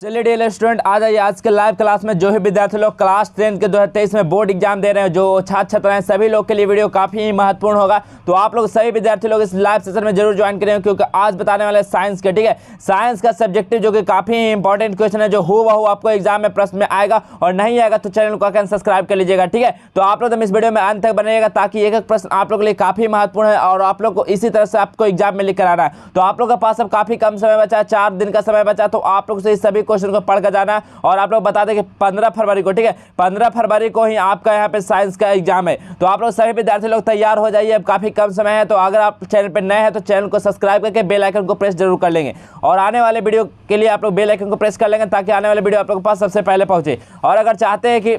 चलिए dear student, आ जाइए आज के लाइव क्लास में। जो ही विद्यार्थी लोग क्लास 10 के 2023 में बोर्ड एग्जाम दे रहे हैं, जो छात्र छात्रा हैं, सभी लोग के लिए वीडियो काफ़ी महत्वपूर्ण होगा। तो आप लोग सभी विद्यार्थी लोग इस लाइव सेशन में जरूर ज्वाइन करें, क्योंकि आज बताने वाले साइंस के, ठीक है, साइंस का सब्जेक्टिव जो कि काफ़ी इंपॉर्टेंट क्वेश्चन है, जो हूबहू आपको एग्जाम में प्रश्न में आएगा। और नहीं आएगा तो चैनल को आकर सब्सक्राइब कर लीजिएगा, ठीक है। तो आप लोग इस वीडियो में अंत तक बनेगा, ताकि एक एक प्रश्न आप लोग के लिए काफ़ी महत्वपूर्ण है और आप लोग को इसी तरह से आपको एग्जाम में लिख कर आना है। तो आप लोग के पास अब काफ़ी कम समय बचा है, 4 दिन का समय बचा। तो आप लोग से इस सभी क्वेश्चन को पढ़ कर जाना। और आप लोग बता दें कि 15 फरवरी को, ठीक है, 15 फरवरी को ही आपका यहाँ पे साइंस का एग्जाम है। तो आप लोग सभी विद्यार्थी लोग तैयार हो जाइए, अब काफी कम समय है। तो अगर आप चैनल पे नए हैं तो चैनल को सब्सक्राइब करके बेल आइकन को प्रेस जरूर कर लेंगे, और आने वाले वीडियो के लिए आप लोग बेल आइकन को प्रेस कर लेंगे, ताकि आने वाले वीडियो आप लोग के पास सबसे पहले पहुंचे। और अगर चाहते हैं कि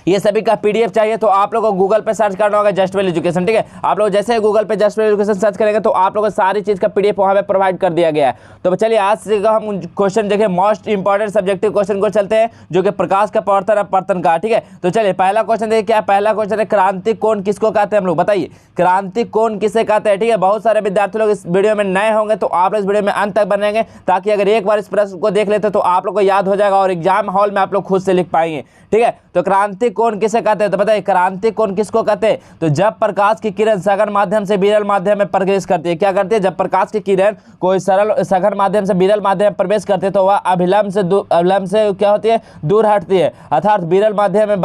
ये सभी का पीडीएफ चाहिए तो आप लोगों को गूगल पे सर्च करना होगा जस्ट वेल एजुकेशन, ठीक है। आप लोग जैसे गूगल पे जस्ट वेल एजुकेशन सर्च करेंगे तो आप लोगों को सारी चीज़ का पीडीएफ वहाँ पे प्रोवाइड कर दिया गया है। तो चलिए आज से हम क्वेश्चन देखें, मोस्ट इंपॉर्टेंट सब्जेक्टिव क्वेश्चन को चलते हैं, जो कि प्रकाश का प्रवर्तन अपवर्तन का, ठीक है। तो चलिए पहला क्वेश्चन देखिए, क्या पहला क्वेश्चन है, क्रांति कोण किसको कहते हैं हम लोग, बताइए क्रांति कोण किसे कहते हैं, ठीक है। बहुत सारे विद्यार्थी लोग इस वीडियो में नए होंगे, तो आप लोग इस वीडियो में अंत तक बनेंगे, ताकि अगर एक बार इस प्रश्न को देख लेते तो आप लोग को याद हो जाएगा और एग्जाम हॉल में आप लोग खुद से लिख पाएंगे, ठीक है। तो क्रांति कोण किसे कहते हैं, तो बताइए क्रांति कोण किसको कहते हैं। तो जब प्रकाश की किरण सघन माध्यम से विरल माध्यम में प्रवेश करती है, क्या करती है, जब प्रकाश की किरण कोई सरल सघन माध्यम से विरल माध्यम में प्रवेश करती है तो वह अभिलंब से क्या होती है, दूर हटती है। अर्थात विरल माध्यम में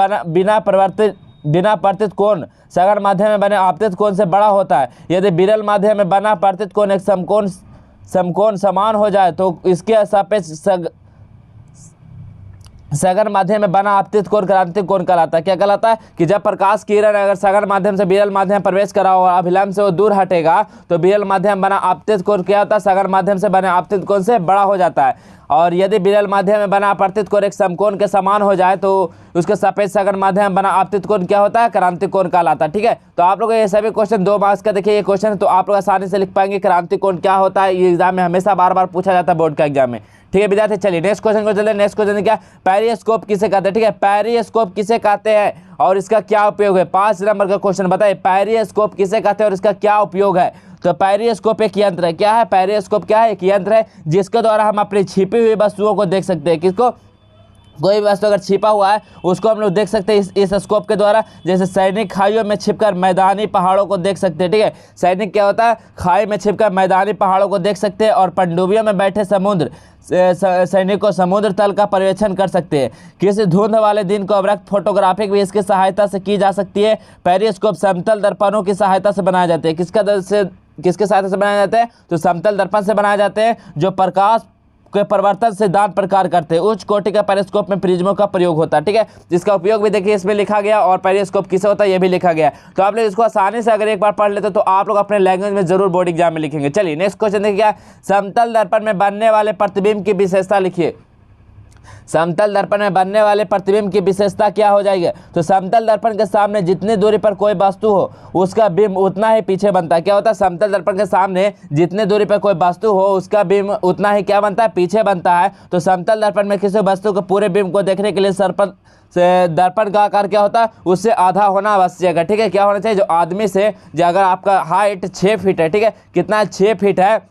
बिना पतित कोण सघन माध्यम में बने आपतित कोण से बड़ा होता है। यदि विरल माध्यम में बना पतित कोण एक समकोण समान हो जाए तो इसके सापेक्ष सघन माध्यम में बना आपतित कोण क्रांति कोण कहलाता है। क्या कहलाता है कि जब प्रकाश किरण अगर सघन माध्यम से विरल माध्यम में प्रवेश करा और अभिलंब से वो दूर हटेगा तो विरल माध्यम बना आपतित कोण क्या होता है, सघन माध्यम से बने आपतित कोण से बड़ा हो जाता है। और यदि विरल माध्यम में बना आपतित कोण एक समकोण के समान हो जाए तो उसके सापेक्ष सघन माध्यम में बना आपतित कोण क्या होता है, क्रांति कोण कहलाता है, ठीक है। तो आप लोग ये सभी क्वेश्चन 2 मार्क्स का देखिए ये क्वेश्चन है, तो आप लोग आसानी से लिख पाएंगे क्रांति कोण क्या होता है। ये एग्जाम में हमेशा बार बार पूछा जाता है बोर्ड का एग्जाम में, ठीक है विद्यार्थी। चलिए नेक्स्ट क्वेश्चन को चलते हैं। नेक्स्ट क्वेश्चन क्या, पेरिस्कोप किसे कहते हैं, ठीक है, पेरिस्कोप किसे कहते हैं और इसका क्या उपयोग है। 5 नंबर का क्वेश्चन, बताइए पेरिस्कोप किसे कहते हैं और इसका क्या उपयोग है। तो पेरिस्कोप एक यंत्र है, क्या है पेरिस्कोप, क्या है, एक यंत्र है जिसके द्वारा हम अपनी छिपी हुई वस्तुओं को देख सकते हैं। किसको, कोई भी वस्तु अगर छिपा हुआ है उसको हम लोग देख सकते हैं इस स्कोप के द्वारा। जैसे सैनिक खाइयों में छिपकर मैदानी पहाड़ों को देख सकते हैं, ठीक है। सैनिक क्या होता है, खाई में छिपकर मैदानी पहाड़ों को देख सकते हैं, और पनडुब्बियों में बैठे समुद्र सैनिकों समुद्र तल का पर्यवेक्षण कर सकते हैं। किसी धुंध वाले दिन को अवरक्त फोटोग्राफिक भी इसकी सहायता से की जा सकती है। पेरिस्कोप समतल दर्पणों की सहायता से बनाए जाते हैं। किसके सहायता से बनाए जाते हैं, तो समतल दर्पण से बनाए जाते हैं, जो प्रकाश के परिवर्तन सिद्धांत प्रकार करते हैं। उच्च कोटि का पेरिस्कोप में प्रिज्मों का प्रयोग होता है, ठीक है, जिसका उपयोग भी देखिए इसमें लिखा गया, और पेरिस्कोप किसे होता है ये भी लिखा गया। तो आप लोग इसको आसानी से अगर एक बार पढ़ लेते तो आप लोग अपने लैंग्वेज में जरूर बोर्ड एग्जाम में लिखेंगे। चलिए नेक्स्ट क्वेश्चन देखिए, क्या समतल दर्पण में बनने वाले प्रतिबिंब की विशेषता लिखिए। समतल दर्पण में बनने वाले प्रतिबिंब की विशेषता क्या हो जाएगी, तो समतल दर्पण के सामने जितनी दूरी पर कोई वस्तु हो उसका बिंब उतना ही पीछे बनता है। क्या होता है, समतल दर्पण के सामने जितने दूरी पर कोई वस्तु हो उसका बिंब उतना ही क्या बनता है, पीछे बनता है। तो समतल दर्पण में किसी वस्तु को पूरे बिंब को देखने के लिए दर्पण का आकार क्या होता है, उससे आधा होना आवश्यक है, ठीक है। क्या होना चाहिए, जो आदमी से, जो अगर आपका हाइट 6 फीट है, ठीक है, कितना 6 फीट है,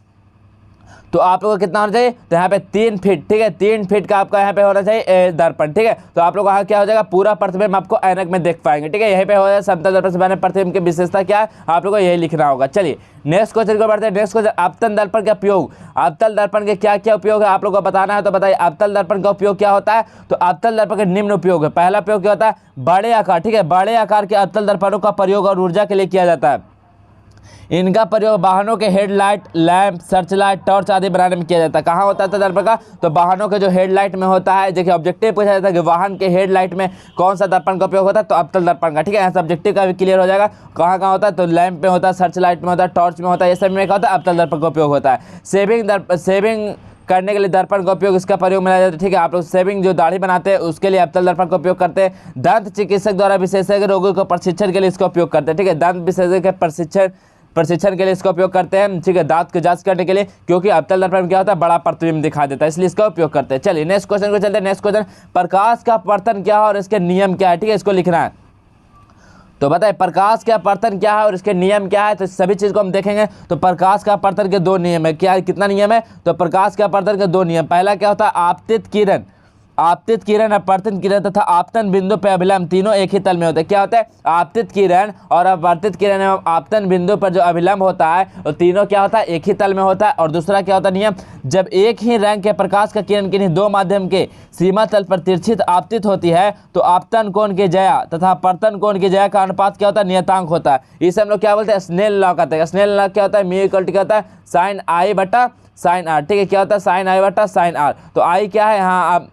तो आप लोगों को कितना होना चाहिए, तो यहाँ पे 3 फीट, ठीक है, 3 फीट का आपका यहाँ पे होना चाहिए दर्पण, ठीक है। तो आप लोग वहाँ क्या हो जाएगा, पूरा प्रतिबिंब आपको ऐनक में देख पाएंगे, ठीक है। यहीं पे हो जाए समतल दर्पण से बने प्रतिबिंब की विशेषता क्या है, आप लोगों को यही लिखना होगा। चलिए नेक्स्ट क्वेश्चन को बढ़ते हैं। नेक्स्ट क्वेश्चन, अवतल दर्पण का उपयोग। अवतल दर्पण के क्या क्या उपयोग है आप लोगों को बताना है, तो बताइए अवतल दर्पण का उपयोग क्या होता है। तो अवतल दर्पण के निम्न उपयोग है। पहला उपयोग क्या होता है, बड़े आकार, ठीक है, बड़े आकार के अवतल दर्पणों का प्रयोग और ऊर्जा के लिए किया जाता है। इनका प्रयोग वाहनों के हेडलाइट, लैंप, सर्चलाइट, टॉर्च आदि बनाने में किया जाता है। कहाँ होता है दर्पण का, तो वाहनों के जो हेडलाइट में होता है। देखिए ऑब्जेक्टिव पूछा जाता है कि वाहन के हेडलाइट में कौन सा दर्पण का उपयोग होता है, तो अवतल दर्पण का, ठीक है। यहाँ सब्जेक्टिव का भी क्लियर हो जाएगा कहाँ कहाँ होता है, तो लैंप में होता है, सर्चलाइट में होता है, टॉर्च में होता है, ये सब में क्या होता है, अवतल दर्पण का उपयोग होता है। सेविंग करने के लिए दर्पण का उपयोग, इसका प्रयोग मिला जाता है, ठीक है। आप लोग सेविंग जो दाढ़ी बनाते हैं उसके लिए अवतल दर्पण का उपयोग करते हैं। दंत चिकित्सक द्वारा विशेषज्ञ रोगियों को प्रशिक्षण के लिए इसका उपयोग करते हैं, ठीक है। दंत विशेषज्ञ के प्रशिक्षण के लिए इसका उपयोग करते हैं, ठीक है, दांत की जांच करने के लिए, क्योंकि अवतल दर्पण में क्या होता है, बड़ा प्रतिबिंब दिखा देता है, इसलिए इसका उपयोग करते हैं। चलिए नेक्स्ट क्वेश्चन को चलते हैं। नेक्स्ट क्वेश्चन, प्रकाश का अपवर्तन क्या है और इसके नियम क्या है, ठीक है, इसको लिखना है। तो बताइए प्रकाश का अपवर्तन क्या है और इसके नियम क्या है, तो सभी चीज़ को हम देखेंगे। तो प्रकाश का अपवर्तन के दो नियम है, क्या कितना नियम है, तो प्रकाश का अपवर्तन के दो नियम। पहला क्या होता है, आपतित किरण, अपवर्तित किरण तथा आपतन बिंदु पर अभिलंब तीनों एक ही तल में होते हैं। क्या होता है, आपतित किरण और अपवर्तित किरण एवं आपतन बिंदु पर जो अभिलंब होता है वो तीनों क्या होता है, एक ही तल में होता है। और दूसरा क्या होता है नियम, जब एक ही रंग के प्रकाश का किरण किन्हीं दो माध्यम के सीमा तल पर तिरछित आपतित होती है तो आपतन कोण की जया तथा अपवर्तन कोण की जया का अनुपात क्या होता है, नियतांक होता है। इसे हम लोग क्या बोलते हैं, स्नेल लॉ कहते हैं। स्नेल लॉ क्या होता है, म्यू इक्वल टू क्या होता है, साइन आई बटा साइन आर। ठीक है, क्या होता है, साइन आई बटा साइन आर। तो आई क्या है, हाँ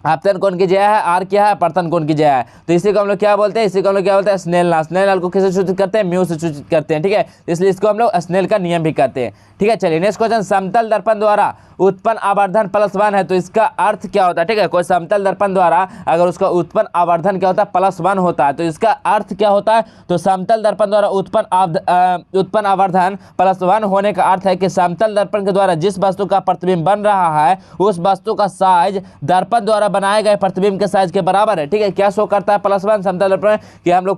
आपतन कोण की जया है, आर क्या है, अपवर्तन कोण की जया है। तो इसी को हम लोग क्या बोलते हैं, इसी को हम लोग क्या बोलते हैं, स्नेल लॉ। स्नेल लॉ को किससे सूचित करते हैं, म्यू से सूचित करते हैं। ठीक है, इसलिए इसको हम लोग स्नेल का नियम भी कहते हैं। ठीक है, चलिए नेक्स्ट क्वेश्चन, समतल दर्पण द्वारा उत्पन्न आवर्धन +1 है तो इसका अर्थ क्या होता है। ठीक है, कोई समतल दर्पण द्वारा अगर उसका उत्पन्न आवर्धन क्या होता है, +1 होता है तो इसका अर्थ क्या होता है, तो समतल दर्पण द्वारा उत्पन्न आवर्धन +1 होने का अर्थ है कि समतल दर्पण के द्वारा जिस वस्तु का प्रतिबिंब बन रहा है उस वस्तु का साइज दर्पण द्वारा बनाए गए प्रतिबिंब के साइज के बराबर है। ठीक है, क्या शो करता है +1 समतल दर्पण, कि हम लोग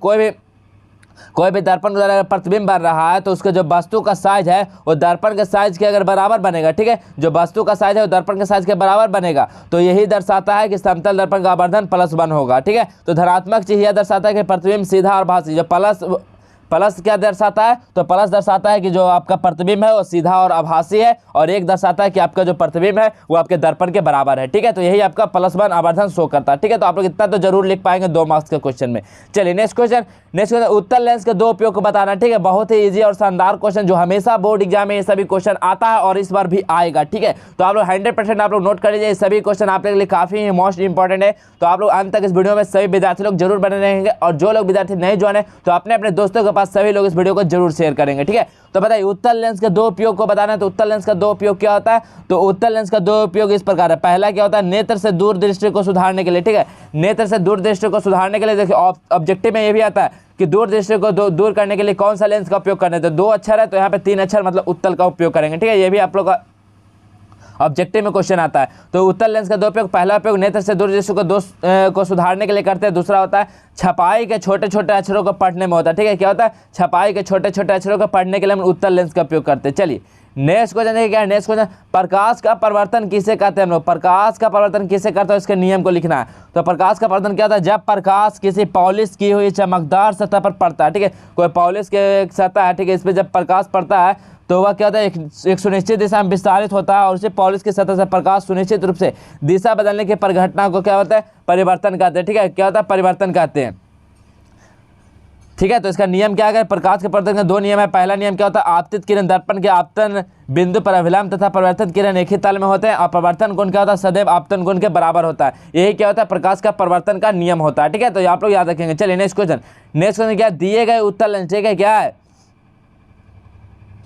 कोई भी दर्पण द्वारा प्रतिबिंब बन रहा है तो उसका जो वस्तु का साइज है वो दर्पण के साइज के अगर बराबर बनेगा। ठीक है, जो वस्तु का साइज है वो दर्पण के साइज के बराबर बनेगा तो यही दर्शाता है कि समतल दर्पण का आवर्धन +1 होगा। ठीक है, तो धनात्मक चीज यह दर्शाता है कि प्रतिबिंब सीधा और भासी, जो प्लस क्या दर्शाता है, तो प्लस दर्शाता है कि जो आपका प्रतिबिंब है वो सीधा और आभासी है, और एक दर्शाता है कि आपका जो प्रतिबिंब है वो आपके दर्पण के बराबर है। ठीक है, तो यही आपका +1 आवर्धन शो करता है। ठीक है, तो आप लोग इतना तो जरूर लिख पाएंगे 2 मार्क्स के क्वेश्चन में। चलिए नेक्स्ट क्वेश्चन, उत्तल लेंस के दो उपयोग को बताना। ठीक है, बहुत ही इजी और शानदार क्वेश्चन जो हमेशा बोर्ड एग्जाम में ये सभी क्वेश्चन आता है और इस बार भी आएगा। ठीक है, तो आप लोग 100% आप लोग नोट कर लीजिए, सभी क्वेश्चन आपके लिए काफी मोस्ट इंपॉर्टेंट है। तो आप लोग अंत तक इस वीडियो में सभी विद्यार्थी लोग जरूर बने रहेंगे, और जो लोग विद्यार्थी नहीं ज्वाइन है तो अपने अपने दोस्तों के पास सभी लोग इस वीडियो को जरूर शेयर करेंगे। ठीक है, तो बताइए उत्तल लेंस के दो उपयोग को बताना है। तो उत्तल लेंस का दो उपयोग क्या होता है, तो उत्तल लेंस का दो उपयोग इस प्रकार है। पहला क्या होता है, नेत्र से दूर दृष्टि को सुधारने के लिए। ठीक है, नेत्र से दूर दृष्टि को सुधारने के लिए देखिए ऑब्जेक्टिव में ये भी आता है कि दूर दृष्टि को दूर करने के लिए कौन सा लेंस का उपयोग करना है। तो 2 अक्षर है तो यहाँ पे 3 अक्षर मतलब उत्तल का उपयोग करेंगे। ठीक है, ये भी आप लोग का ऑब्जेक्टिव में क्वेश्चन आता है। तो उत्तल लेंस का दो उपयोग, पहला उपयोग नेत्र से दूर दृष्टि को सुधारने के लिए करते हैं। दूसरा होता है छपाई के छोटे छोटे अक्षरों को पढ़ने में होता है। ठीक है, क्या होता है, छपाई के छोटे छोटे अक्षरों को पढ़ने के लिए हम उत्तल लेंस का उपयोग करते हैं। चलिए नेक्स्ट क्वेश्चन देखिए क्या है, नेक्स्ट क्वेश्चन, प्रकाश का परिवर्तन किसे कहते हैं हम लोग, प्रकाश का परिवर्तन किसे करते हैं इसके नियम को लिखना है। तो प्रकाश का परिवर्तन क्या होता है, जब प्रकाश किसी पॉलिश की हुई चमकदार सतह पर पड़ता है। ठीक है, कोई पॉलिश के सतह है, ठीक है, इस पर जब प्रकाश पड़ता है तो वह क्या होता है, एक सुनिश्चित दिशा में विस्तारित होता है, और उसे पॉलिश की सतह से प्रकाश सुनिश्चित रूप से दिशा बदलने की परिघटना को क्या होता है, परिवर्तन कहते हैं। ठीक है, क्या होता है, परिवर्तन कहते हैं। ठीक है, तो इसका नियम क्या है, प्रकाश के परिवर्तन के 2 नियम है। पहला नियम क्या होता है, आपतित किरण दर्पण के आपतन बिंदु पर अभिलंब तथा परिवर्तन किरण एक ही तल में होते हैं, और परिवर्तन कोण क्या होता है, सदैव आपतन कोण के बराबर होता है। यही क्या होता है, प्रकाश का परिवर्तन का नियम होता है। ठीक है, तो आप लोग याद रखेंगे। चलिए नेक्स्ट क्वेश्चन, क्या, दिए गए उत्तल लेंस, ठीक है, क्या है,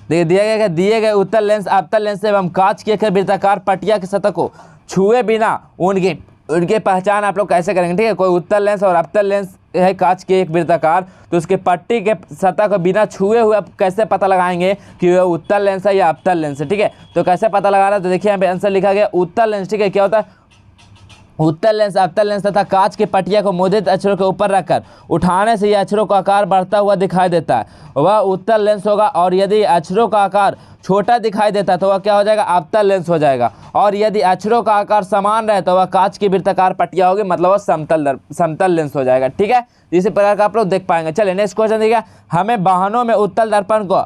देखिए दिए गए उत्तल लेंस आपतन लेंस एवं कांच की एक वृत्ताकार पटिया की सतह को छुए बिना उनके पहचान आप लोग कैसे करेंगे। ठीक है, कोई उत्तल लेंस और अपतल लेंस है कांच के एक वृत्ताकार, तो उसके पट्टी के सतह को बिना छुए हुए आप कैसे पता लगाएंगे कि वह उत्तल लेंस है या अपतल लेंस है। ठीक है, तो कैसे पता लगाना है, तो देखिए यहाँ पे आंसर लिखा गया उत्तल लेंस। ठीक है, क्या होता है, उत्तल लेंस अपतल लेंस तथा कांच की पटिया को मुद्रित अक्षरों के ऊपर रखकर उठाने से यह अक्षरों का आकार बढ़ता हुआ दिखाई देता है, वह उत्तल लेंस होगा। और यदि अक्षरों का आकार छोटा दिखाई देता है तो वह क्या हो जाएगा, अपतल लेंस हो जाएगा। और यदि अक्षरों का आकार समान रहे तो वह कांच की वृत्ताकार पटिया होगी, मतलब वह समतल लेंस हो जाएगा। ठीक है, इसी प्रकार का आप लोग देख पाएंगे। चलिए नेक्स्ट क्वेश्चन देखिए, हमें वाहनों में उत्तल दर्पण को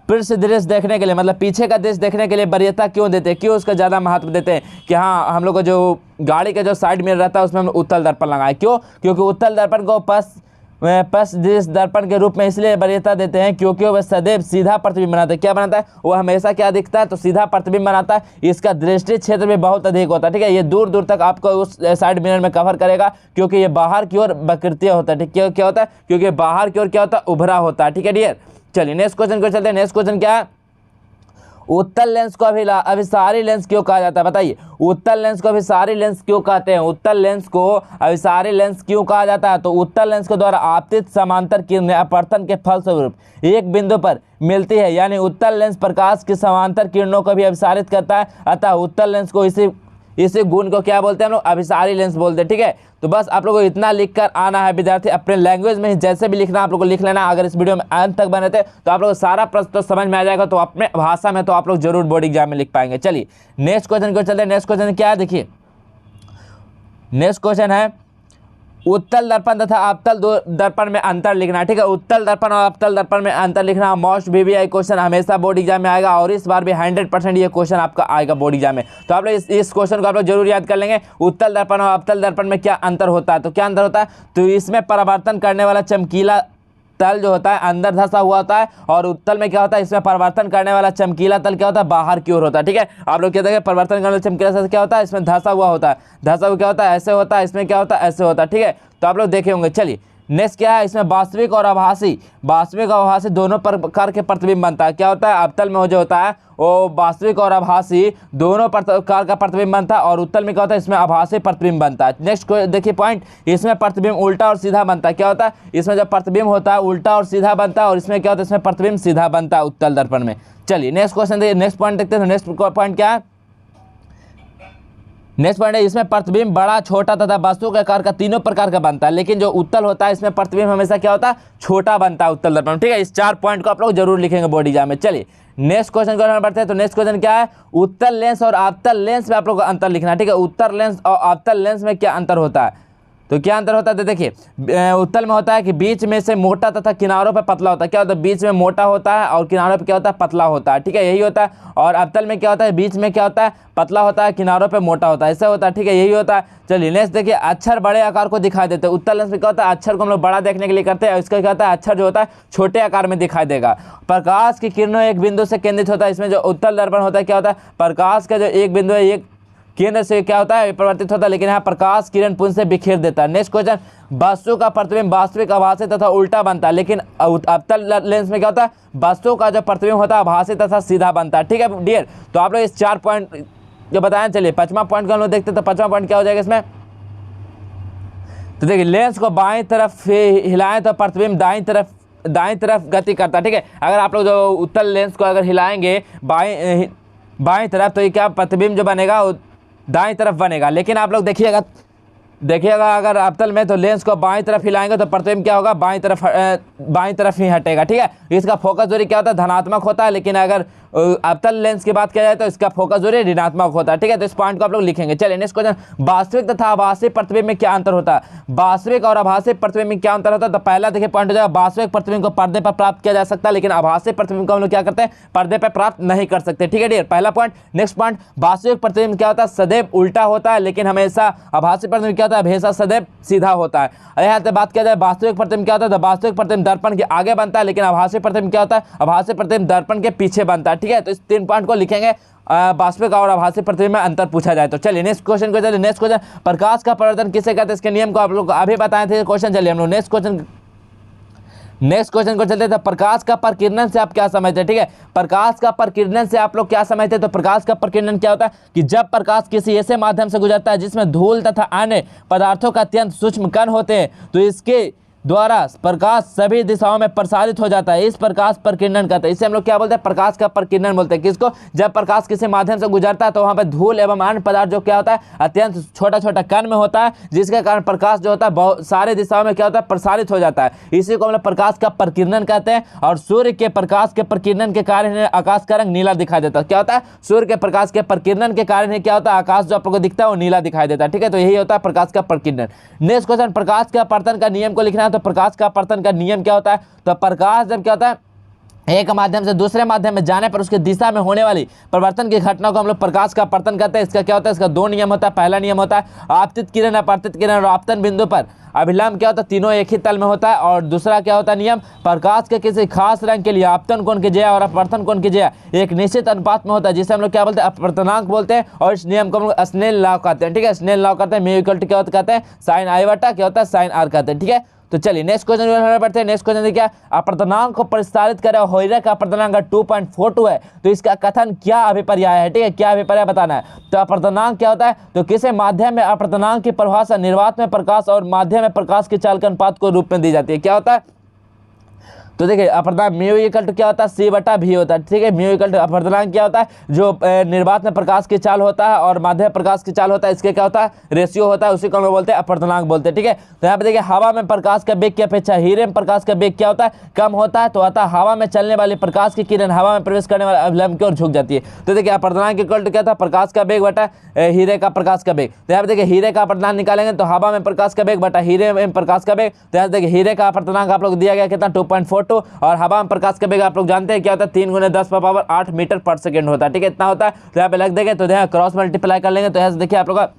पृष्ठ दृश्य देखने के लिए, मतलब पीछे का दृश्य देखने के लिए वरीयता क्यों देते हैं, क्यों उसका ज़्यादा महत्व देते हैं कि हाँ हम लोग को जो गाड़ी का जो साइड मिरर रहता है उसमें हम उत्तल दर्पण लगाएं। क्यों, क्योंकि उत्तल दर्पण को पृष्ठ दृश्य दर्पण के रूप में इसलिए वरीयता देते हैं क्योंकि वह सदैव सीधा प्रतिबिंब बनाता है। क्या बनाता है, वो हमेशा क्या दिखता है, तो सीधा प्रतिबिंब बनाता है। इसका दृष्टि क्षेत्र भी बहुत अधिक होता है। ठीक है, ये दूर दूर तक आपको उस साइड मिरर में कवर करेगा, क्योंकि ये बाहर की ओर वक्रीय होता है। ठीक, क्या होता है, क्योंकि बाहर की ओर क्या होता है, उभरा होता है। ठीक है डियर, चलिए नेक्स्ट क्वेश्चन को चलते हैं। नेक्स्ट क्वेश्चन क्या है, उत्तल लेंस को अभिसारी लेंस क्यों कहा जाता है, बताइए। उत्तल लेंस को अभिसारी लेंस क्यों कहते हैं, उत्तल लेंस को अभिसारी लेंस क्यों कहा जाता है, तो उत्तल लेंस के द्वारा आपतित समांतर किरणें अपवर्तन के फलस्वरूप एक बिंदु पर मिलती है, यानी उत्तल लेंस प्रकाश की समांतर किरणों को भी अभिसारित करता है। अतः उत्तल लेंस को इसी गुण को क्या बोलते हैं हम लोग, अभिसारी लेंस बोलते हैं। ठीक है, तो बस आप लोगों को इतना लिख कर आना है विद्यार्थी, अपने लैंग्वेज में जैसे भी लिखना आप लोग को लिख लेना। अगर इस वीडियो में अंत तक बने थे तो आप लोग को सारा प्रश्न तो समझ में आ जाएगा, तो अपने भाषा में तो आप लोग जरूर बोर्ड एग्जाम में लिख पाएंगे। चलिए नेक्स्ट क्वेश्चन को चलते हैं। नेक्स्ट क्वेश्चन क्या है, देखिए नेक्स्ट क्वेश्चन है उत्तल दर्पण तथा अवतल दर्पण में अंतर लिखना। ठीक है, उत्तल दर्पण और अवतल दर्पण में अंतर लिखना मोस्ट VVI क्वेश्चन हमेशा बोर्ड एग्जाम में आएगा, और इस बार भी 100% ये क्वेश्चन आपका आएगा बोर्ड एग्जाम में। तो आप लोग इस क्वेश्चन को आप लोग जरूर याद कर लेंगे। उत्तल दर्पण और अवतल दर्पण में क्या अंतर होता है, तो क्या अंतर होता है, तो इसमें परावर्तन करने वाला चमकीला तल जो होता है अंदर धंसा हुआ होता है, और उत्तल में क्या होता है, इसमें परिवर्तन करने वाला चमकीला तल क्या होता है, बाहर की ओर होता है। ठीक है, आप लोग कहते हैं परिवर्तन करने वाला चमकीला तल क्या होता है, इसमें धंसा हुआ होता है। धंसा हुआ क्या होता है, ऐसे होता है, इसमें क्या होता है, ऐसे होता है। ठीक है, तो आप लोग देखे होंगे। चलिए नेक्स्ट क्या है, इसमें वास्तविक और आभासी, वास्तविक और आभासी दोनों प्रकार के प्रतिबिंब बनता है। क्या होता है, अवतल में जो होता है वो वास्तविक और आभासी दोनों प्रकार का प्रतिबिंब बनता है, और उत्तल में क्या होता है, इसमें आभासी प्रतिबिंब बनता है। नेक्स्ट देखिए पॉइंट, इसमें प्रतिबिंब उल्टा और सीधा बनता है। क्या होता है, इसमें जब प्रतिबिंब होता है उल्टा और सीधा बनता है, और इसमें क्या होता है, इसमें प्रतिबिंब सीधा बनता है उत्तल दर्पण में। चलिए नेक्स्ट क्वेश्चन देखिए, नेक्स्ट पॉइंट देखते हैं। नेक्स्ट पॉइंट क्या है, नेक्स्ट पॉइंट है इसमें प्रतिबिंब बड़ा, छोटा तथा वस्तु के आकार का तीनों प्रकार का बनता है, लेकिन जो उत्तल होता है इसमें प्रतिबिंब हमेशा क्या होता है, छोटा बनता है उत्तल दर्पण। ठीक है, इस 4 पॉइंट को आप लोग जरूर लिखेंगे बोर्ड एग्जाम में। चलिए नेक्स्ट क्वेश्चन को बढ़ते हैं। तो नेक्स्ट क्वेश्चन क्या है, उत्तल लेंस और अवतल लेंस में आप लोग को अंतर लिखना है। ठीक है, उत्तल लेंस और अवतल लेंस में क्या अंतर होता है, तो क्या अंतर होता है, तो देखिए उत्तल में होता है कि बीच में से मोटा तथा किनारों पर पतला होता है। क्या होता है, बीच में मोटा होता है और किनारों पर क्या होता है, पतला होता है। ठीक है, यही होता है। और अवतल में क्या होता है, बीच में क्या होता है, पतला होता है, किनारों पे मोटा होता है, ऐसा होता है। ठीक है, यही होता है। चलिए नेक्स्ट देखिए, अक्षर बड़े आकार को दिखाई देते हैं। उत्तल लेंस में क्या होता है, अक्षर को हम लोग बड़ा देखने के लिए करते हैं, और इसका क्या होता है, अक्षर जो होता है छोटे आकार में दिखाई देगा। प्रकाश की किरणों एक बिंदु से केंद्रित होता है। इसमें जो उत्तल दर्पण होता है क्या होता है, प्रकाश का जो एक बिंदु है एक केंद्र से क्या होता है, परिवर्तित होता है, लेकिन यहाँ प्रकाश किरण पुंज से बिखेर देता है। नेक्स्ट क्वेश्चन, वस्तु का प्रतिबिंब वास्तविक, आभासी तथा उल्टा बनता है, लेकिन अवतल लेंस में क्या होता है, वस्तु का जो प्रतिबिंब होता है आभासी तथा सीधा बनता है। ठीक है डियर, तो आप लोग इस 4 पॉइंट जो बताएं। चलिए 5वां पॉइंट को हम लोग देखते हैं। तो 5वां पॉइंट क्या हो जाएगा इसमें, तो देखिए लेंस को बाएं तरफ हिलाएं तो प्रतिबिंब दाएं तरफ गति करता है। ठीक है, अगर आप लोग जो उत्तल लेंस को अगर हिलाएंगे बाएं तरफ, तो ये क्या प्रतिबिंब जो बनेगा दाएं तरफ बनेगा। लेकिन आप लोग देखिएगा अगर अवतल में तो लेंस को बाएं तरफ हिलाएंगे तो प्रतिबिंब क्या होगा, बाएं तरफ ही हटेगा। ठीक है, इसका फोकस दूरी क्या होता है, धनात्मक होता है, लेकिन अगर अवतल लेंस की बात किया जाए तो इसका फोकस दूरी ऋणात्मक होता है। ठीक है, तो इस पॉइंट को आप लोग लिखेंगे। चलिए नेक्स्ट क्वेश्चन, वास्तविक तथा आभासी प्रतिबिंब में क्या अंतर होता है, वास्तविक और आभासी प्रतिबिंब में क्या अंतर होता है, तो पहला देखिए पॉइंट हो जाएगा, वास्तविक प्रतिबिंब को पर्दे पर प्राप्त किया जा सकता है, लेकिन आभासी प्रतिबिंब को हम लोग क्या करते हैं, पर्दे पर प्राप्त नहीं कर सकते। ठीक है डियर, पहला पॉइंट। नेक्स्ट पॉइंट, वास्तविक प्रतिबिंब क्या होता है, सदैव उल्टा होता है, लेकिन हमेशा आभासी प्रतिबिंब क्या होता है, हमेशा सदैव सीधा होता है। यहाँ से बात किया जाए वास्तविक प्रतिबिंब क्या होता है, तो वास्तविक प्रतिबिंब दर्पण के आगे बनता है, लेकिन आभासी प्रतिबिंब क्या होता है, आभासी प्रतिबिंब दर्पण के पीछे बनता है। ठीक है, तो इस 3 पॉइंट को लिखेंगे, वास्तविक और आभासी प्रतिबिंब में अंतर पूछा जाए तो। चलिए नेक्स्ट क्वेश्चन को चलिए। नेक्स्ट क्वेश्चन, प्रकाश का परावर्तन किसे कहते हैं, इसके नियम को आप लोग अभी बताए थे क्वेश्चन। चलिए हम लोग नेक्स्ट क्वेश्चन को चलते थे। प्रकाश का प्रकीर्णन से आप क्या समझते हैं, ठीक है, प्रकाश का प्रकीर्णन से आप लोग क्या समझते हैं, तो प्रकाश का प्रकीर्णन क्या होता है कि जब प्रकाश किसी ऐसे माध्यम से गुजरता है जिसमें धूल तथा अन्य पदार्थों का अत्यंत सूक्ष्म कण होते हैं, तो इसके द्वारा प्रकाश सभी दिशाओं में प्रसारित हो जाता है, इस प्रकाश प्रकीर्णन कहते हैं। इसे हम लोग क्या बोलते हैं, प्रकाश का प्रकीर्णन बोलते हैं। किसको, जब प्रकाश किसी माध्यम से गुजरता है तो वहाँ पे धूल एवं अन्य पदार्थ जो क्या होता है, अत्यंत छोटा छोटा कण में होता है, जिसके कारण प्रकाश जो होता है बहुत सारे दिशाओं में क्या होता है, प्रसारित हो जाता है। इसी को हम लोग प्रकाश का प्रकीर्णन कहते हैं। और सूर्य के प्रकाश के प्रकीर्णन के कारण आकाश का रंग नीला दिखाई देता है। क्या होता है, सूर्य के प्रकाश के प्रकीर्णन के कारण क्या होता है, आकाश जो आपको दिखता है वो नीला दिखाई देता है। ठीक है, तो यही होता है प्रकाश का प्रकीर्णन। नेक्स्ट क्वेश्चन, प्रकाश का अपवर्तन का नियम को लिखना है। तो प्रकाश का अपवर्तन का नियम क्या होता है, तो प्रकाश जब क्या होता है, एक माध्यम से दूसरे माध्यम में जाने पर उसके दिशा में होने वाली परिवर्तन की घटना को हम लोग प्रकाश का अपवर्तन कहते हैं। इसका क्या होता है, इसका 2 नियम होता है। पहला नियम होता है आपतित किरण, अपवर्तित किरण और आपतन बिंदु पर अभिलंब क्या होता है, तीनों एक ही तल में होता है। और दूसरा क्या होता है नियम, प्रकाश के किसी खास रंग के लिए आपतन कोण की जया और अपवर्तन कोण की जया एक निश्चित अनुपात में होता है, जिसे हम लोग क्या बोलते हैं, अपवर्तनांक बोलते हैं। और इस नियम को हम लोग स्नेल लॉ कहते हैं। ठीक है, स्नेल लॉ करते हैं, म्यू इक्वल टू क्या होता कहते हैं, साइन आई बटा क्या होता है, साइन आर कहते हैं। ठीक है, तो चलिए नेक्स्ट क्वेश्चन बढ़ते हैं। नेक्स्ट क्वेश्चन क्या, अपवर्तनांक को प्रसारित करे होइरा का अपवर्तनांक 2.42 है, तो इसका कथन क्या अभिप्राय है। ठीक है, क्या अभिप्राय बताना है। तो अपवर्तनांक क्या होता है, तो किसी माध्यम में अपवर्तनांक की परिभाषा निर्वात में प्रकाश और माध्यम में प्रकाश के चाल के अनुपात को रूप में दी जाती है। क्या होता है, तो देखिए अपवर्तनांक म्यू इक्वल टू क्या होता है, सी बटा भी होता है, ठीक है। म्यू इक्वल टू अपवर्तनांक क्या होता है, जो निर्वात में प्रकाश की चाल होता है और माध्यम प्रकाश की चाल होता है, इसके क्या होता है, रेशियो होता है, उसी को हम लोग बोलते हैं अपवर्तनांक बोलते हैं, ठीक है। तो यहाँ पे देखिए हवा में प्रकाश का वेग की अपेक्षा हीरे में प्रकाश का वेग क्या होता है, कम होता है। तो अतः हवा में चलने वाली प्रकाश की किरण हवा में प्रवेश करने वाले अभिलंब की ओर झुक जाती है। तो देखिए अपवर्तनांक इक्वल टू क्या था, प्रकाश का वेग बटा हीरे का प्रकाश का वेग। तो यहाँ पे देखिए हीरे का अपवर्तनांक निकालेंगे तो हवा में प्रकाश का वेग बटा हीरे में प्रकाश का वेग। तो यहाँ देखिए हीरे का अपवर्तनांक आप लोग दिया गया कितना 2.42 और हवा में प्रकाश का वेग आप लोग जानते हैं क्या होता है 3 × 10⁻8 मीटर पर सेकंड होता है, ठीक है, इतना होता है। तो यहाँ पे लग देंगे तो यहाँ क्रॉस मल्टीप्लाई कर लेंगे तो यहाँ से देखिए आप लोग का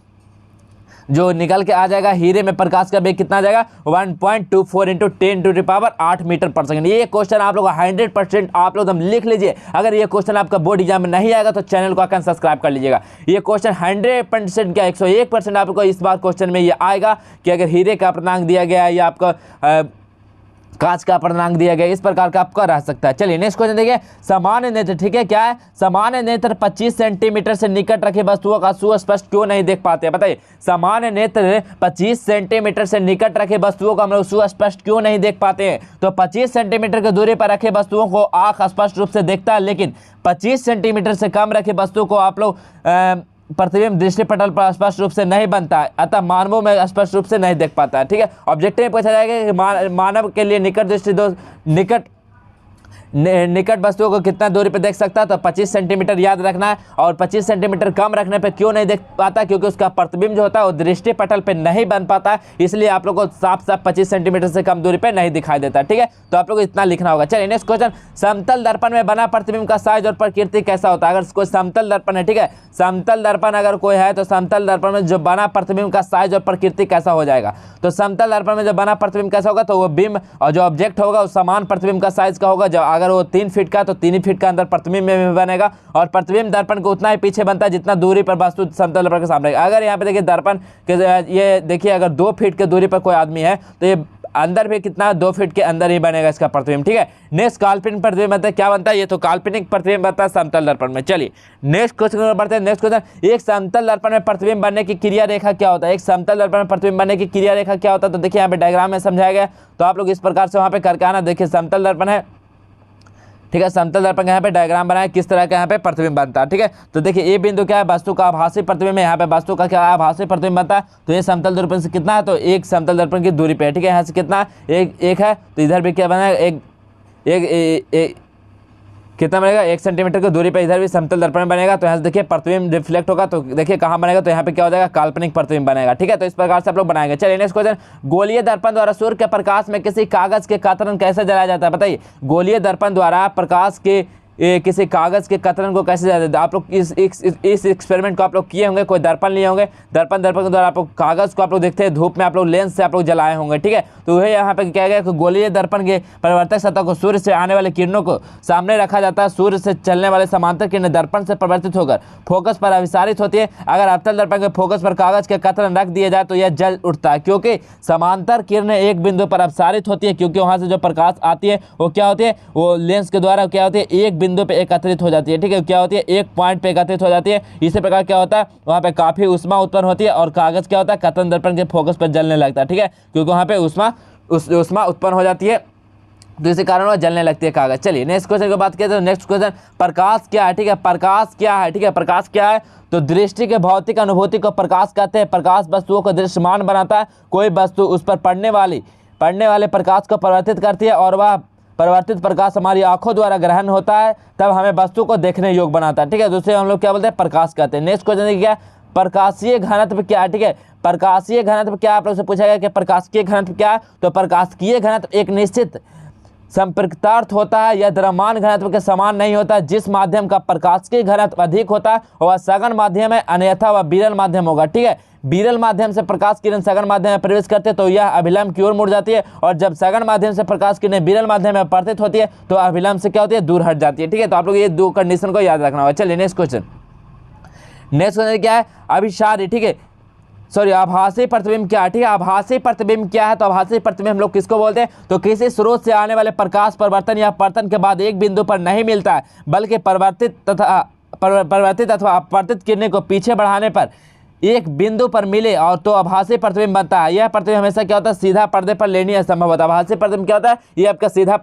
जो निकल के आ जाएगा हीरे में प्रकाश का वेग कितना आ जाएगा 1.24 × 10⁸ मीटर पर सेकंड। ये क्वेश्चन आप लोग 100% आप लोग लिख लीजिए। अगर ये क्वेश्चन आपका बोर्ड एग्जाम में नहीं आएगा तो चैनल को आकर सब्सक्राइब कर लीजिएगा। ये क्वेश्चन 100% क्या 101% आपको इस बार क्वेश्चन में ये आएगा कि अगर हीरे का अपवर्तनांक दिया गया है या आपका कांच का अपवर्तनांक दिया गया, इस प्रकार का आपका रह सकता है। चलिए नेक्स्ट क्वेश्चन देखिए, सामान्य नेत्र, ठीक है, क्या है, सामान्य नेत्र 25 सेंटीमीटर से निकट रखे वस्तुओं का सुस्पष्ट क्यों नहीं देख पाते, बताइए। सामान्य नेत्र 25 सेंटीमीटर से निकट रखे वस्तुओं को हम लोग सुस्पष्ट क्यों नहीं देख पाते हैं। तो 25 सेंटीमीटर की दूरी पर रखे वस्तुओं को आंख स्पष्ट रूप से देखता है, लेकिन 25 सेंटीमीटर से कम रखे वस्तु को आप लोग प्रतिबिंब दृष्टिपटल पर स्पष्ट रूप से नहीं बनता है, अतः मानवों में स्पष्ट रूप से नहीं देख पाता है, ठीक है। ऑब्जेक्टिव में पूछा जाएगा कि मानव के लिए निकट दृष्टि निकट वस्तुओं को कितना दूरी पे देख सकता है, तो 25 सेंटीमीटर याद रखना है। और 25 सेंटीमीटर कम रखने पे क्यों नहीं देख पाता, क्योंकि उसका प्रतिबिंब जो होता है वो दृष्टिपटल पे नहीं बन पाता है, इसलिए आप लोग को साफ साफ 25 सेंटीमीटर से कम दूरी पे नहीं दिखाई देता, ठीक है। तो आप लोग इतना लिखना होगा। चलिए नेक्स्ट क्वेश्चन, समतल दर्पण में बना प्रतिबिंब का साइज और प्रकृति कैसा होता है। अगर कोई समतल दर्पण है, ठीक है, समतल दर्पण अगर कोई है तो समतल दर्पण में जो बना प्रतिबिंब का साइज और प्रकृति कैसा हो जाएगा। तो समतल दर्पण में जो बना प्रतिबिंब कैसा होगा, तो वो बिंब और जो ऑब्जेक्ट होगा वो समान प्रतिबिंब का साइज का होगा। जब अगर वो 3 फीट का तो 3 फीट का अंदर प्रतिबिंब में भी बनेगा और प्रतिबिंब दर्पण को उतना ही पीछे बनता है जितना दूरी पर वस्तु समतल दर्पण के सामने। अगर यहाँ पे देखिए दर्पण के ये देखिए अगर 2 फीट के दूरी पर कोई आदमी है तो ये अंदर भी कितना 2 फीट के अंदर ही बनेगा इसका प्रतिबिंब, ठीक है। नेक्स्ट काल्पनिक प्रतिबिंब बनता है, क्या बनता है, ये तो काल्पनिक प्रतिबिंब बनता है समतल दर्पण में। चलिए नेक्स्ट क्वेश्चन बढ़ते हैं। नेक्स्ट क्वेश्चन, एक समतल दर्पण में प्रतिबिंब बनने की क्रिया रेखा क्या होता है। एक समतल दर्पण में प्रतिबिंब बनने की क्रिया रेखा क्या होता है, तो देखिए यहाँ पे डायग्राम में समझाया गया, तो आप लोग इस प्रकार से वहाँ पे करके आना। देखिए समतल दर्पण है, ठीक है, समतल दर्पण यहाँ पे डायग्राम बनाए किस तरह का यहाँ पे प्रतिबिंब बनता है, ठीक है। तो देखिए ये बिंदु क्या है, वस्तु का आभासी प्रतिबिंब है, यहाँ पे वस्तु का क्या है, आभासी प्रतिबिंब बनता है। तो ये समतल दर्पण से कितना है, तो एक समतल दर्पण की दूरी पे है, ठीक है, यहाँ से कितना है, एक है, तो इधर भी क्या बना है, एक कितना बनेगा 1 सेंटीमीटर की दूरी पे इधर भी समतल दर्पण बनेगा। तो यहाँ से देखिए प्रतिबिंब रिफ्लेक्ट होगा, तो देखिए कहाँ बनेगा, तो यहाँ पे क्या हो जाएगा, काल्पनिक प्रतिबिंब बनेगा, ठीक है। तो इस प्रकार से आप लोग बनाएंगे। चलिए नेक्स्ट क्वेश्चन, गोलीय दर्पण द्वारा सूर्य के प्रकाश में किसी कागज के कतरन कैसे जलाया जाता है, बताइए। गोलीय दर्पण द्वारा प्रकाश के किसी कागज के कतरन को कैसे जलाया जाता है। आप लोग इस एक्सपेरिमेंट को आप लोग किए होंगे, कोई दर्पण लिए होंगे, दर्पण के द्वारा आप लोग कागज को आप लोग देखते हैं धूप में, आप लोग लेंस से आप लोग जलाए होंगे, ठीक है। तो वही यहाँ पे क्या गया कि गोलीय दर्पण के परिवर्तक सतह को सूर्य से आने वाले किरणों को सामने रखा जाता है। सूर्य से चलने वाले समांतर किरणें दर्पण से परिवर्तित होकर फोकस पर अभिसारित होती है। अगर अवतल दर्पण के फोकस पर कागज के कतरन रख दिया जाए तो यह जल उठता है, क्योंकि समांतर किरणें एक बिंदु पर अभिसारित होती है, क्योंकि वहाँ से जो प्रकाश आती है वो क्या होती है, वो लेंस के द्वारा क्या होती है, एक बिंदु पे एकत्रित हो जाती है, ठीक है। क्या होती है, एक पॉइंट पे एकत्रित हो जाती है। इसी प्रकार क्या होता है, वहाँ पे काफी ऊष्मा उत्पन्न होती है और कागज क्या होता है, कतरन दर्पण के फोकस पर जलने लगता है, ठीक है, क्योंकि वहाँ पे ऊष्मा उत्पन्न हो जाती है, तो इसी कारण वो जलने लगती है कागज। चलिए नेक्स्ट क्वेश्चन की बात करते हैं। नेक्स्ट क्वेश्चन, प्रकाश क्या है, ठीक है, प्रकाश क्या है, ठीक है, प्रकाश क्या है, तो दृष्टि के भौतिक अनुभूति को प्रकाश कहते हैं। प्रकाश वस्तुओं को दृश्यमान बनाता है। कोई वस्तु उस पर पड़ने वाले प्रकाश को परिवर्तित करती है और वह परिवर्तित प्रकाश हमारी आंखों द्वारा ग्रहण होता है, तब हमें वस्तु को देखने योग्य बनाता है, ठीक है। दूसरे हम लोग क्या बोलते हैं, प्रकाश कहते हैं। नेक्स्ट क्वेश्चन क्या है, प्रकाशीय घनत्व क्या है, ठीक है, प्रकाशीय घनत्व क्या, आप लोग से पूछा गया कि प्रकाशिय घनत्व क्या है, तो प्रकाशिय घनत्व एक निश्चित संपर्कार्थ होता है, यह द्रव्यमान घनत्व के समान नहीं होता। जिस माध्यम का प्रकाशिय घनत्व अधिक होता है वह सघन माध्यम है, अन्यथा वह विरल माध्यम होगा, ठीक है। विरल माध्यम से प्रकाश किरण सघन माध्यम में प्रवेश करते हैं तो यह अभिलंब की ओर मुड़ जाती है, और जब सघन माध्यम से प्रकाश किरण विरल माध्यम में पतित होती है तो अभिलंब से क्या होती है, दूर हट जाती है, ठीक है। तो आप लोग ये 2 कंडीशन को याद रखना होगा। चलिए नेक्स्ट क्वेश्चन क्या है, अभिसारी, ठीक है, सॉरी आभासी प्रतिबिंब क्या है, ठीक है, आभासी प्रतिबिंब क्या है, तो आभासी प्रतिबिंब हम लोग किसको बोलते हैं, तो किसी स्रोत से आने वाले प्रकाश परिवर्तन या पतन के बाद एक बिंदु पर नहीं मिलता है, बल्कि परिवर्तित अथवा अपवर्तित किरणें को पीछे बढ़ाने पर एक बिंदु पर मिले और तो आभासी प्रतिबिंब बनता है। यह प्रतिबिंब हमेशा क्या होता है, सीधा पर्दे पर लेनी असंभव होता है। आभासी प्रतिबिंब क्या होता है, ये आपका सीधा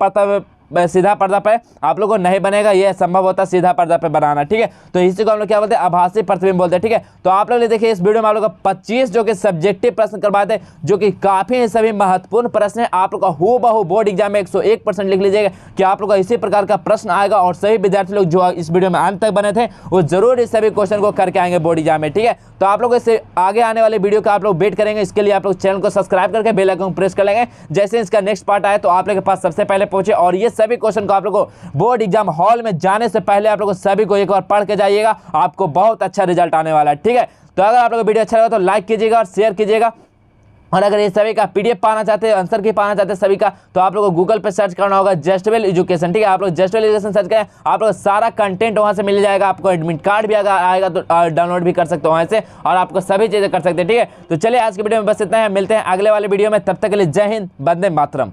पर्दा पे आप लोगों को नहीं बनेगा, ये संभव होता है सीधा पर्दा पे बनाना, ठीक है। तो इसी को हम लोग क्या बोलते हैं, आभासी प्रतिबिंब बोलते हैं, ठीक है। तो आप लोग देखिए इस वीडियो में आप लोग को 25 जो कि सब्जेक्टिव प्रश्न करवाए थे, जो कि काफी सभी महत्वपूर्ण प्रश्न है। आप लोग का हूबहू बोर्ड एग्जाम में 101% लिख लीजिएगा कि आप लोग का इसी प्रकार का प्रश्न आएगा, और सभी विद्यार्थी लोग जो इस वीडियो में अंत तक बने थे वो जरूर इस सभी क्वेश्चन को करके आएंगे बोर्ड एग्जाम में, ठीक है। तो आप लोग इससे आगे आने वाले वीडियो का आप लोग वेट करेंगे, इसके लिए आप लोग चैनल को सब्सक्राइब करके बेल आइकन प्रेस कर लेंगे। जैसे इसका नेक्स्ट पार्ट आए तो आप लोग के पास सबसे पहले पहुंचे, और ये सभी क्वेश्चन को आप लोग को बोर्ड एग्जाम हॉल में जाने से पहले आप लोग को सभी को एक बार पढ़ के जाइएगा, आपको बहुत अच्छा रिजल्ट आने वाला है, ठीक है। तो अगर आप लोग को वीडियो अच्छा लगा तो लाइक कीजिएगा और शेयर कीजिएगा, और अगर ये सभी का पीडीएफ पाना चाहते हैं, आंसर की पाना चाहते हैं सभी का, तो आप लोगों को गूगल पे सर्च करना होगा जस्टवेल एजुकेशन, ठीक है। आप लोग जस्टवेल एजुकेशन सर्च करें, आप लोग सारा कंटेंट वहां से मिल जाएगा, आपको एडमिट कार्ड भी आएगा तो डाउनलोड भी कर सकते हो वहां से, और आपको सभी चीजें कर सकते हैं, ठीक है। तो चलिए आज की वीडियो में बस इतना है, मिलते हैं अगले वाले वीडियो में, तब तक के लिए जय हिंद, वंदे मातरम।